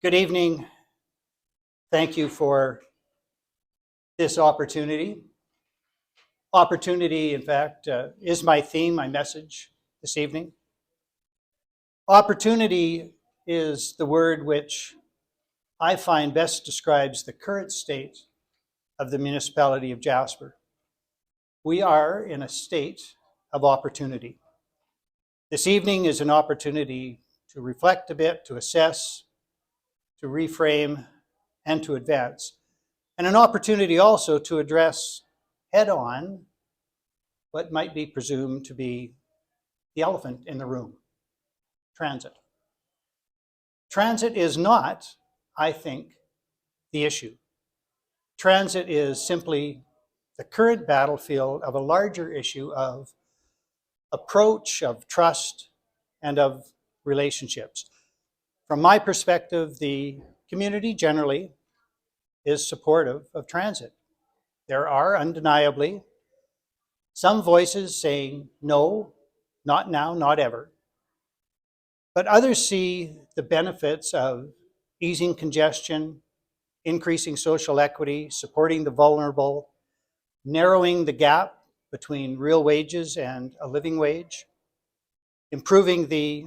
Good evening. Thank you for this opportunity. Opportunity, in fact, is my theme, my message this evening. Opportunity is the word which I find best describes the current state of the municipality of Jasper. We are in a state of opportunity. This evening is an opportunity to reflect a bit, to assess, to reframe, and to advance. And an opportunity also to address head-on what might be presumed to be the elephant in the room, transit. Transit is not, I think, the issue. Transit is simply the current battlefield of a larger issue of approach, of trust, and of relationships. From my perspective, the community generally is supportive of transit. There are undeniably some voices saying, no, not now, not ever. But others see the benefits of easing congestion, increasing social equity, supporting the vulnerable, narrowing the gap between real wages and a living wage, improving the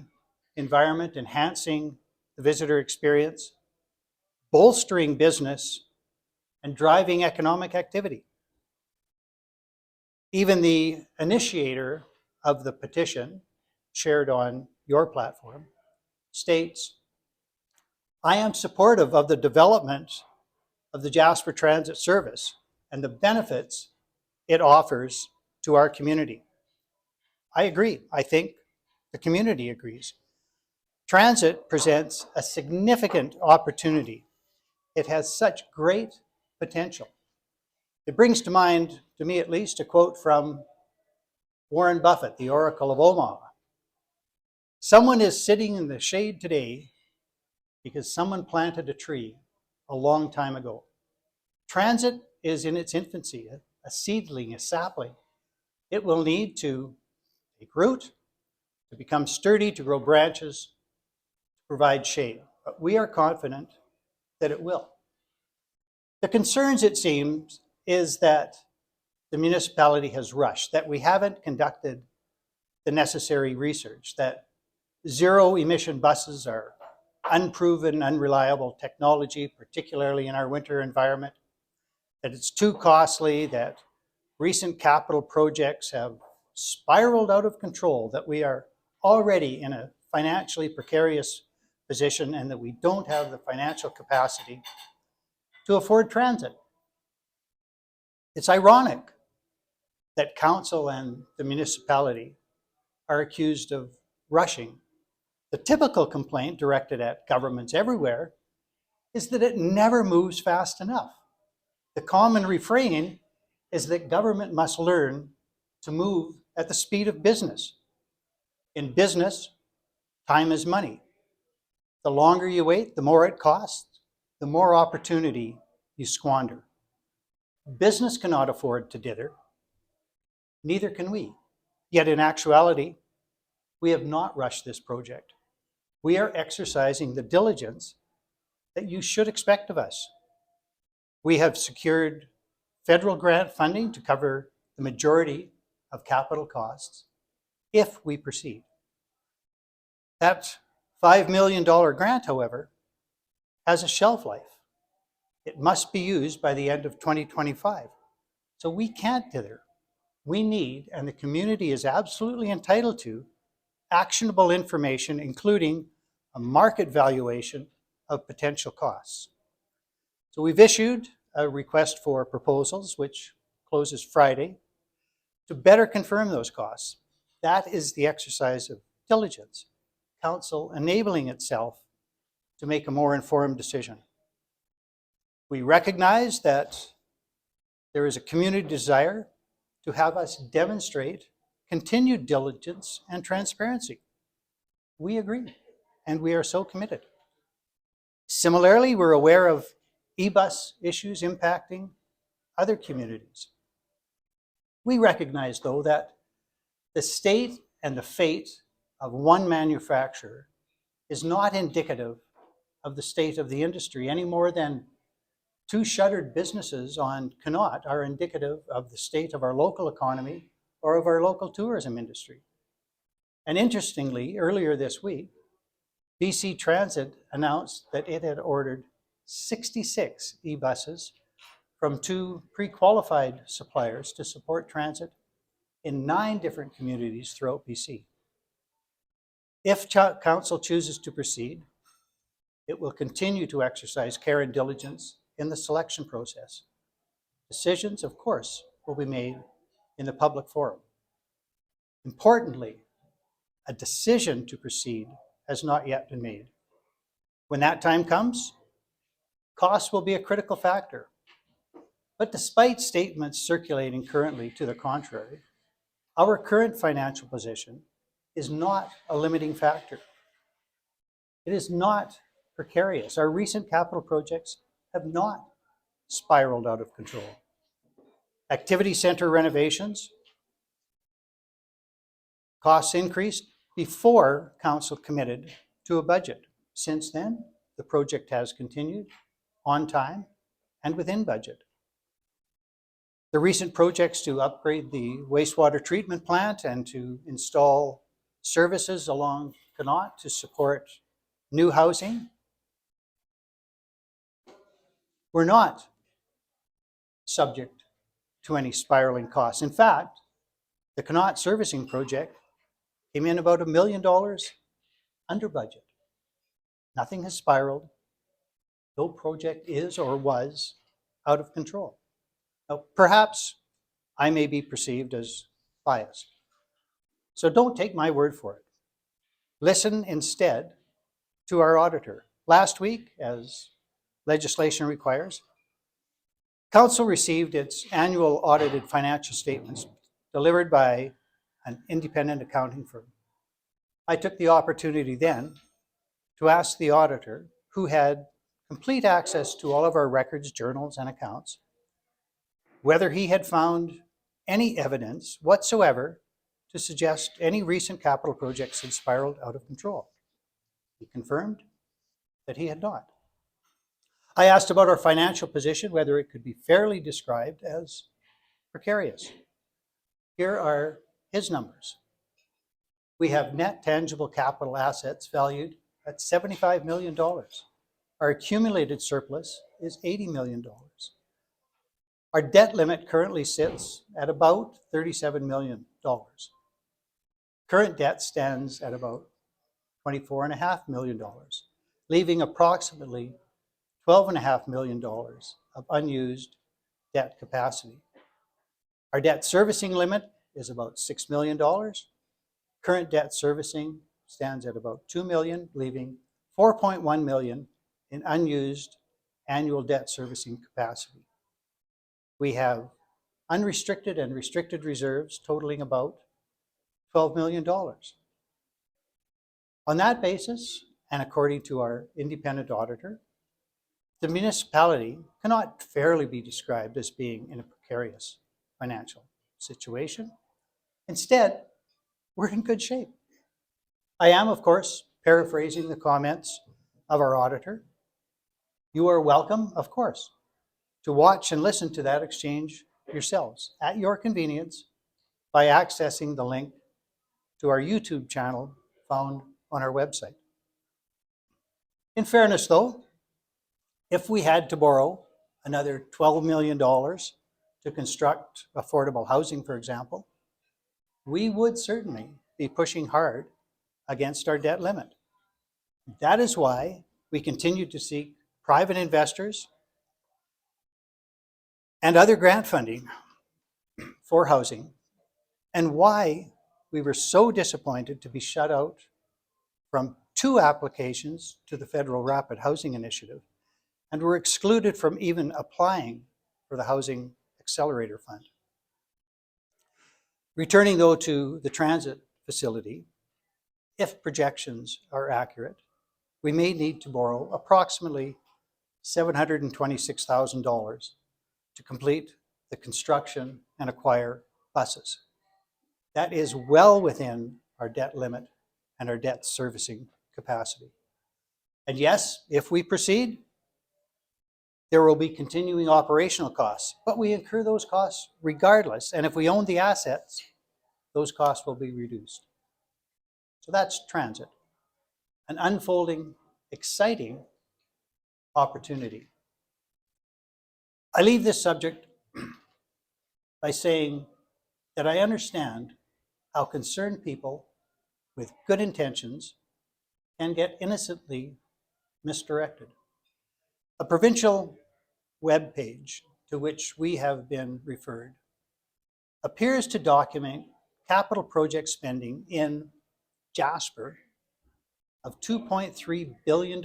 environment, enhancing the visitor experience, bolstering business, and driving economic activity. Even the initiator of the petition, shared on your platform, states, I am supportive of the development of the Jasper Transit Service and the benefits it offers to our community. I agree. I think the community agrees. Transit presents a significant opportunity. It has such great potential. It brings to mind, to me at least, a quote from Warren Buffett, the Oracle of Omaha. Someone is sitting in the shade today because someone planted a tree a long time ago. Transit is in its infancy, a seedling, a sapling. It will need to take root, to become sturdy, to grow branches, to provide shade. But we are confident that it will. The concerns, it seems, is that the municipality has rushed, that we haven't conducted the necessary research, that zero-emission buses are unproven, unreliable technology, particularly in our winter environment, that it's too costly, that recent capital projects have spiraled out of control, that we are already in a financially precarious position and that we don't have the financial capacity to afford transit. It's ironic that council and the municipality are accused of rushing. The typical complaint directed at governments everywhere is that it never moves fast enough. The common refrain is that government must learn to move at the speed of business. In business, time is money. The longer you wait, the more it costs, the more opportunity you squander. Business cannot afford to dither. Neither can we. Yet in actuality, we have not rushed this project. We are exercising the diligence that you should expect of us. We have secured federal grant funding to cover the majority of capital costs if we proceed. That $5 million grant, however, has a shelf life. It must be used by the end of 2025. So we can't dither. We need, and the community is absolutely entitled to, actionable information, including a market valuation of potential costs. So we've issued a request for proposals, which closes Friday, to better confirm those costs. That is the exercise of diligence, council enabling itself to make a more informed decision. We recognize that there is a community desire to have us demonstrate continued diligence and transparency. We agree, and we are so committed. Similarly, we're aware of e-bus issues impacting other communities. We recognize, though, that the state and the fate of one manufacturer is not indicative of the state of the industry any more than two shuttered businesses on Connaught are indicative of the state of our local economy or of our local tourism industry. And interestingly, earlier this week, BC Transit announced that it had ordered 66 e-buses from two pre-qualified suppliers to support transit in 9 different communities throughout BC. If Council chooses to proceed, it will continue to exercise care and diligence in the selection process. Decisions, of course, will be made in the public forum. Importantly, a decision to proceed has not yet been made. When that time comes, cost will be a critical factor. But despite statements circulating currently to the contrary, our current financial position is not a limiting factor. It is not precarious. Our recent capital projects have not spiraled out of control. Activity center renovations, costs increased before Council committed to a budget. Since then, the project has continued on time and within budget. The recent projects to upgrade the wastewater treatment plant and to install services along Connaught to support new housing were not subject to any spiraling costs. In fact, the Connaught servicing project came in about $1 million under budget. Nothing has spiraled. No project is or was out of control. Now, perhaps I may be perceived as biased. So don't take my word for it. Listen instead to our auditor. Last week, as legislation requires, Council received its annual audited financial statements delivered by an independent accounting firm. I took the opportunity then to ask the auditor, who had complete access to all of our records, journals, and accounts, whether he had found any evidence whatsoever to suggest any recent capital projects had spiraled out of control. He confirmed that he had not. I asked about our financial position, whether it could be fairly described as precarious. Here are his numbers. We have net tangible capital assets valued at $75 million. Our accumulated surplus is $80 million. Our debt limit currently sits at about $37 million. Current debt stands at about $24.5 million, leaving approximately $12.5 million of unused debt capacity. Our debt servicing limit is about $6 million. Current debt servicing stands at about $2 million, leaving $4.1 million in unused annual debt servicing capacity. We have unrestricted and restricted reserves totaling about $12 million. On that basis, and according to our independent auditor, the municipality cannot fairly be described as being in a precarious financial situation. Instead, we're in good shape. I am, of course, paraphrasing the comments of our auditor. You are welcome, of course, to watch and listen to that exchange yourselves at your convenience by accessing the link to our YouTube channel found on our website. In fairness, though, if we had to borrow another $12 million to construct affordable housing, for example, we would certainly be pushing hard against our debt limit. That is why we continue to seek private investors and other grant funding for housing, and why we were so disappointed to be shut out from 2 applications to the Federal Rapid Housing Initiative, and were excluded from even applying for the Housing Accelerator Fund. Returning, though, to the transit facility, if projections are accurate, we may need to borrow approximately $726,000 to complete the construction and acquire buses. That is well within our debt limit and our debt servicing capacity. And yes, if we proceed, there will be continuing operational costs, but we incur those costs regardless. And if we own the assets, those costs will be reduced. So that's transit, an unfolding, exciting opportunity. I leave this subject by saying that I understand how concerned people with good intentions can get innocently misdirected. A provincial web page to which we have been referred appears to document capital project spending in Jasper of $2.3 billion.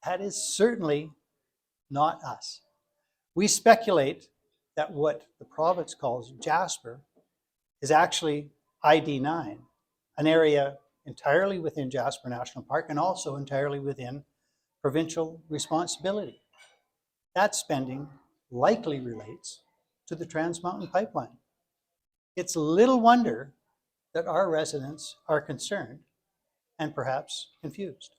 That is certainly not us. We speculate that what the province calls Jasper is actually ID9, an area entirely within Jasper National Park and also entirely within provincial responsibility. That spending likely relates to the Trans Mountain Pipeline. It's little wonder that our residents are concerned and perhaps confused.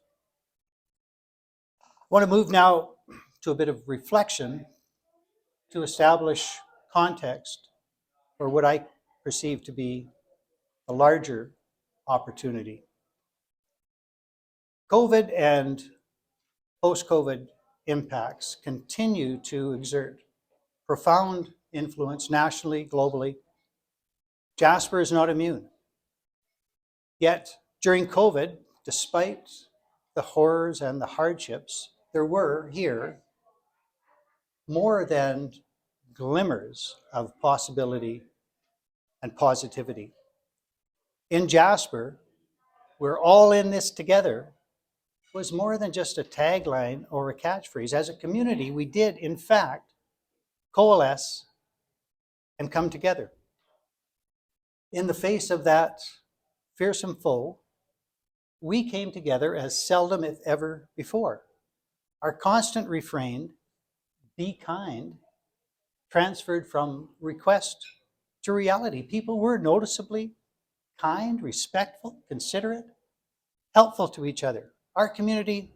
I want to move now to a bit of reflection to establish context for what I perceive to be a larger opportunity. COVID and post-COVID impacts continue to exert profound influence nationally, globally. Jasper is not immune. Yet during COVID, despite the horrors and the hardships, there were here more than glimmers of possibility and positivity. In Jasper, we're all in this together was more than just a tagline or a catchphrase. As a community, we did, in fact, coalesce and come together. In the face of that fearsome foe, we came together as seldom if ever before. Our constant refrain, be kind, transferred from request to reality. People were noticeably kind, respectful, considerate, helpful to each other. Our community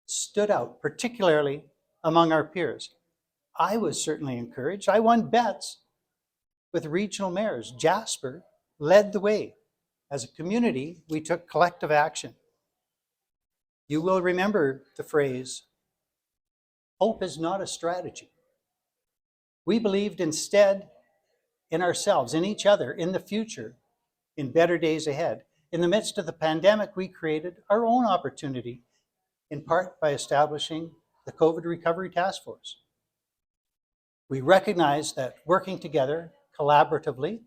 stood out, particularly among our peers. I was certainly encouraged. I won bets with regional mayors. Jasper led the way. As a community, we took collective action. You will remember the phrase, hope is not a strategy. We believed instead in ourselves, in each other, in the future, in better days ahead. In the midst of the pandemic, we created our own opportunity, in part by establishing the COVID Recovery Task Force. We recognized that working together collaboratively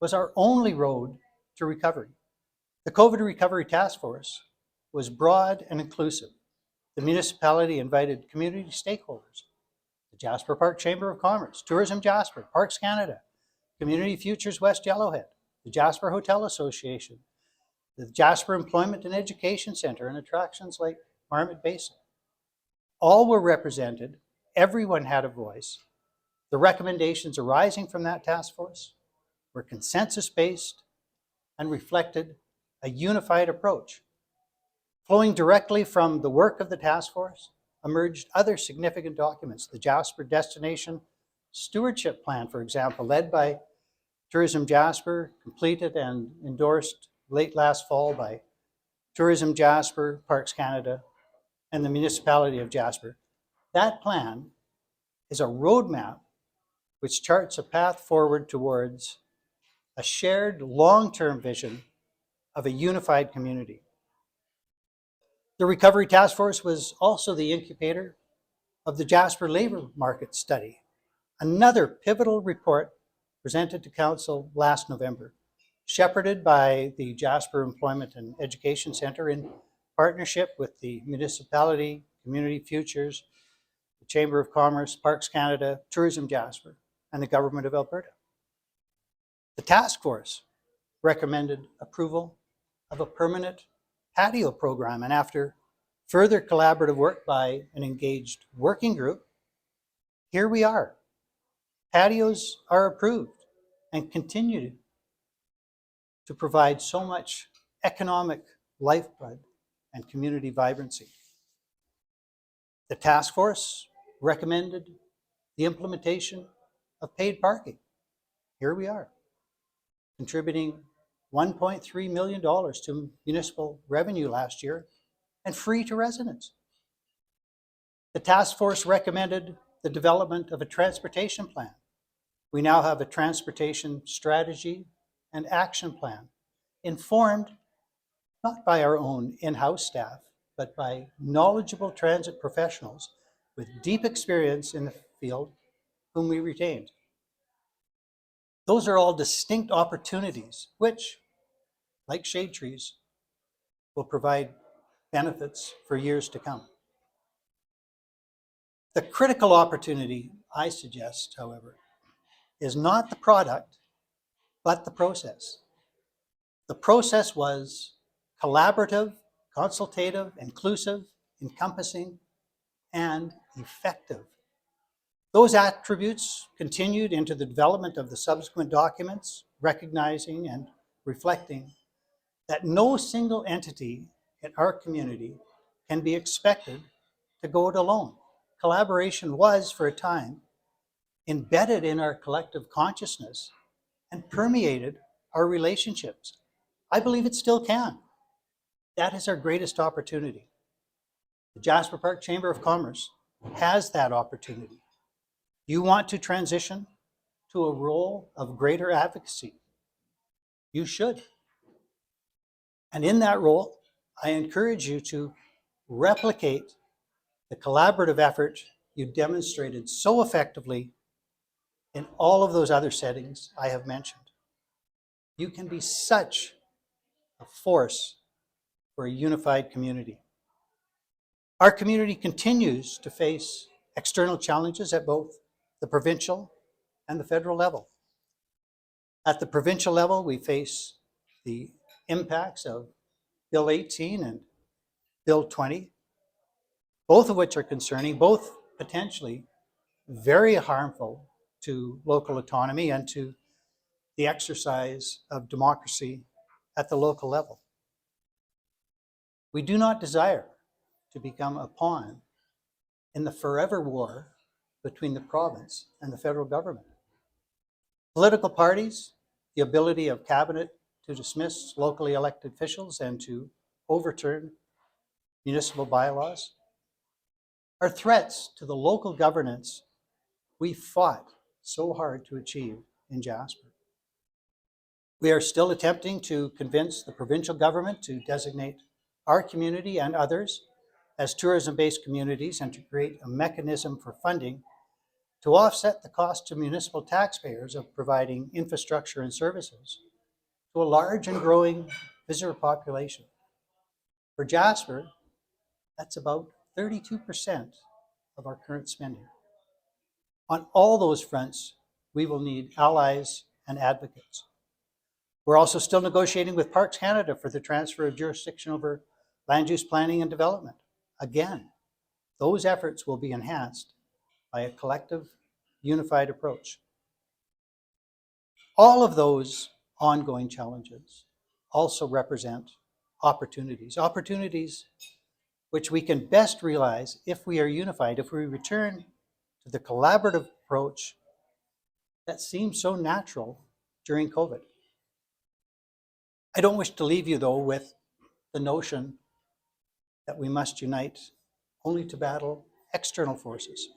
was our only road to recovery. The COVID Recovery Task Force was broad and inclusive. The municipality invited community stakeholders, the Jasper Park Chamber of Commerce, Tourism Jasper, Parks Canada, Community Futures West Yellowhead, the Jasper Hotel Association, the Jasper Employment and Education Centre, and attractions like Marmot Basin. All were represented, everyone had a voice. The recommendations arising from that task force were consensus-based and reflected a unified approach. Flowing directly from the work of the task force emerged other significant documents. The Jasper Destination Stewardship Plan, for example, led by Tourism Jasper, completed and endorsed late last fall by Tourism Jasper, Parks Canada, and the Municipality of Jasper. That plan is a roadmap which charts a path forward towards a shared long-term vision of a unified community. The Recovery Task Force was also the incubator of the Jasper Labour Market Study, another pivotal report presented to Council last November, shepherded by the Jasper Employment and Education Centre in partnership with the Municipality, Community Futures, the Chamber of Commerce, Parks Canada, Tourism Jasper, and the Government of Alberta. The task force recommended approval of a permanent patio program, and after further collaborative work by an engaged working group, here we are. Patios are approved and continue to provide so much economic lifeblood and community vibrancy. The task force recommended the implementation of paid parking. Here we are, contributing $1.3 million to municipal revenue last year and free to residents. The task force recommended the development of a transportation plan. We now have a transportation strategy and action plan, informed not by our own in-house staff, but by knowledgeable transit professionals with deep experience in the field whom we retained. Those are all distinct opportunities which, like shade trees, will provide benefits for years to come. The critical opportunity, I suggest, however, is not the product, but the process. The process was collaborative, consultative, inclusive, encompassing, and effective. Those attributes continued into the development of the subsequent documents, recognizing and reflecting that no single entity in our community can be expected to go it alone. Collaboration was, for a time, embedded in our collective consciousness and permeated our relationships. I believe it still can. That is our greatest opportunity. The Jasper Park Chamber of Commerce has that opportunity. You want to transition to a role of greater advocacy. You should. And in that role, I encourage you to replicate the collaborative effort you demonstrated so effectively in all of those other settings I have mentioned. You can be such a force for a unified community. Our community continues to face external challenges at both the provincial and the federal level. At the provincial level, we face the impacts of Bill 18 and Bill 20, both of which are concerning, both potentially very harmful to local autonomy and to the exercise of democracy at the local level. We do not desire to become a pawn in the forever war between the province and the federal government. Political parties, the ability of cabinet to dismiss locally elected officials and to overturn municipal bylaws, are threats to the local governance we fought so hard to achieve in Jasper. We are still attempting to convince the provincial government to designate our community and others as tourism-based communities and to create a mechanism for funding to offset the cost to municipal taxpayers of providing infrastructure and services to a large and growing visitor population. For Jasper, that's about 32% of our current spending. On all those fronts, we will need allies and advocates. We're also still negotiating with Parks Canada for the transfer of jurisdiction over land use planning and development. Again, those efforts will be enhanced by a collective, unified approach. All of those ongoing challenges also represent opportunities which we can best realize if we are unified, if we return to the collaborative approach that seemed so natural during COVID. I don't wish to leave you, though, with the notion that we must unite only to battle external forces.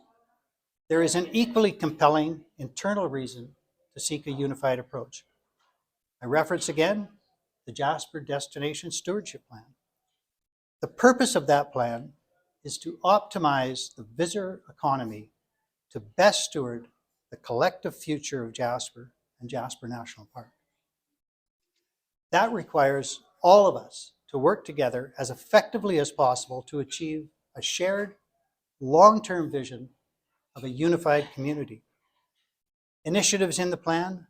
There is an equally compelling internal reason to seek a unified approach. I reference again the Jasper Destination Stewardship Plan. The purpose of that plan is to optimize the visitor economy to best steward the collective future of Jasper and Jasper National Park. That requires all of us to work together as effectively as possible to achieve a shared long-term vision of a unified community. Initiatives in the plan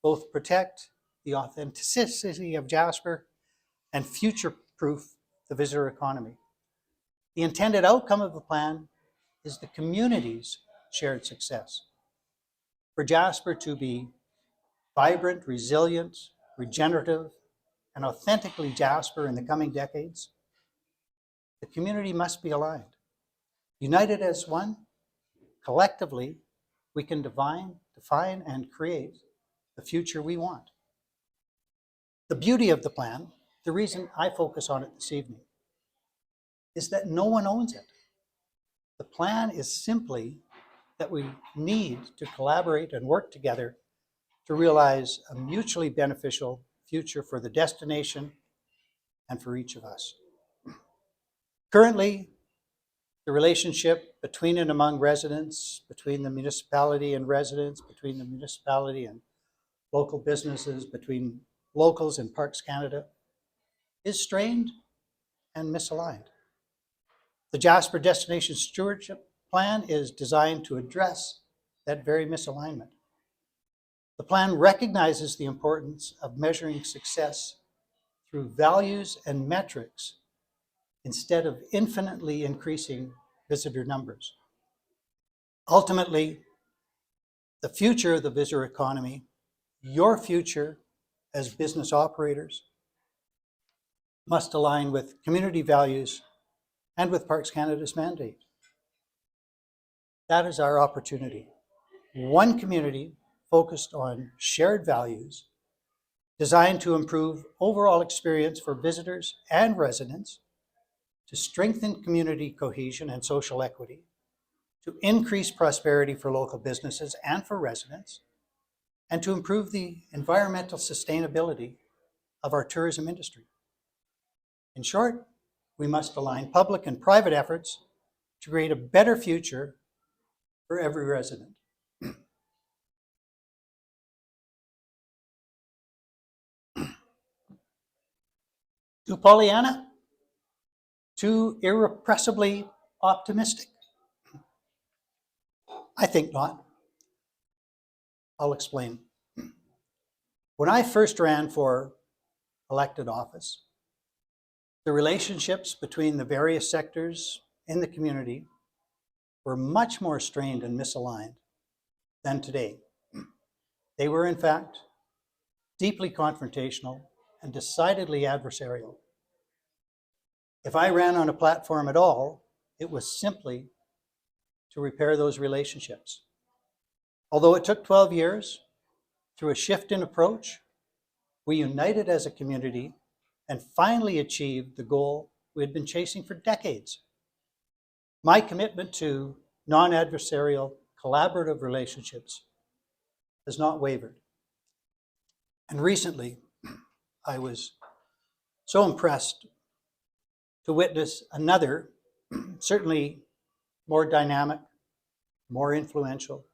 both protect the authenticity of Jasper and future-proof the visitor economy. The intended outcome of the plan is the community's shared success. For Jasper to be vibrant, resilient, regenerative, and authentically Jasper in the coming decades, The community must be aligned. United as one, collectively, we can define and create the future we want. The beauty of the plan, the reason I focus on it this evening, is that no one owns it. The plan is simply that we need to collaborate and work together to realize a mutually beneficial future for the destination and for each of us. Currently, the relationship between and among residents, between the municipality and residents, between the municipality and local businesses, between locals and Parks Canada, is strained and misaligned. The Jasper Destination Stewardship Plan is designed to address that very misalignment. The plan recognizes the importance of measuring success through values and metrics instead of infinitely increasing visitor numbers. Ultimately, the future of the visitor economy, your future as business operators, must align with community values and with Parks Canada's mandate. That is our opportunity. One community focused on shared values, designed to improve overall experience for visitors and residents, to strengthen community cohesion and social equity, to increase prosperity for local businesses and for residents, and to improve the environmental sustainability of our tourism industry. In short, we must align public and private efforts to create a better future for every resident. Too Pollyanna? Too irrepressibly optimistic? I think not. I'll explain. When I first ran for elected office, the relationships between the various sectors in the community were much more strained and misaligned than today. They were, in fact, deeply confrontational and decidedly adversarial. If I ran on a platform at all, it was simply to repair those relationships. Although it took 12 years, through a shift in approach, we united as a community and finally achieved the goal we had been chasing for decades. My commitment to non-adversarial, collaborative relationships has not wavered. And recently, I was so impressed to witness another, certainly more dynamic, more influential,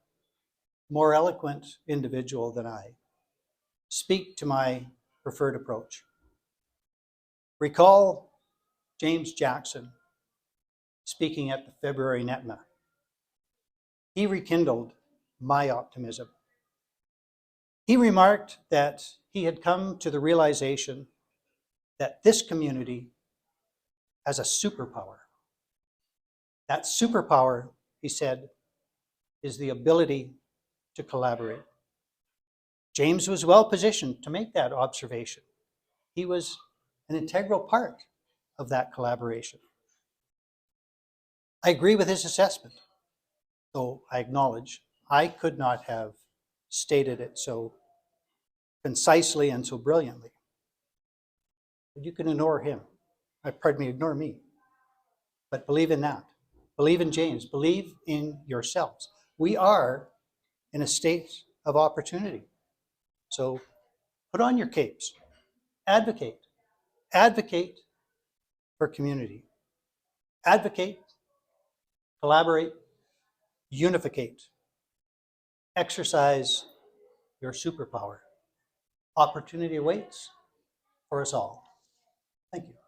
more eloquent individual than I speak to my preferred approach. Recall James Jackson speaking at the February NETMA. He rekindled my optimism. He remarked that he had come to the realization that this community has a superpower. That superpower, he said, is the ability to collaborate. James was well positioned to make that observation. He was an integral part of that collaboration. I agree with his assessment, though I acknowledge I could not have stated it so concisely and so brilliantly. But you can ignore him. Ignore me. But believe in that. Believe in James. Believe in yourselves. We are in a state of opportunity. So put on your capes. Advocate. Advocate for community. Advocate, collaborate, unificate. Exercise your superpower. Opportunity awaits for us all. Thank you.